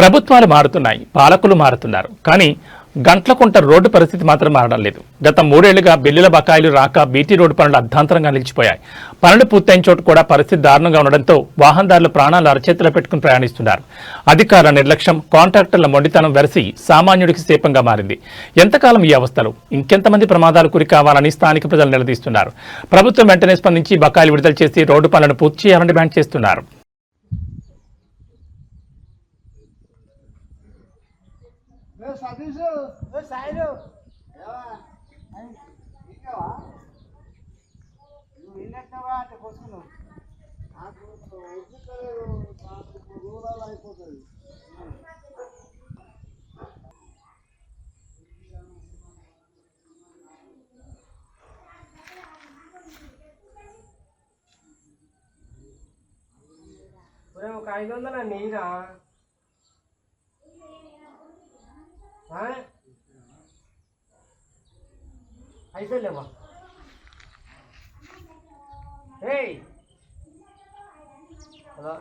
ప్రభుత్వాలు మారుతున్నాయి, పాలకులు మారుతున్నారు. కానీ గంట్లకుంట రోడ్డు పరిస్థితి మాత్రం మారడం లేదు. గత 3 ఏళ్లుగా బిల్లుల బకాయిలు రాక బీటీ రోడ్డు పనులు అర్ధాంతరంగా నిలిచిపోయాయి. పనులు పూర్తయిన చోటు కూడా పరిస్థితి దారుణంగా ఉండడంతో వాహనదారులు ప్రాణాలు అరచేతిలో పెట్టుకుని ప్రయాణిస్తున్నారు. అధికారుల నిర్లక్ష్యం, కాంట్రాక్టర్ల మొండితనం వెరసి సామాన్యుడికి శాపంగా మారింది. ఎంతకాలం ఈ అవస్థలు? ఇంకెంతమంది ప్రమాదాలు గురి కావాలని స్థానిక ప్రజలు నిలదీస్తున్నారు. ప్రభుత్వం వెంటనే స్పందించి బకాయిలు విడుదల చేసి రోడ్డు పనులను పూర్తి చేయాలని డిమాండ్ చేస్తున్నారు. ఒక 500 నీరా అయిపోలేవా? హలో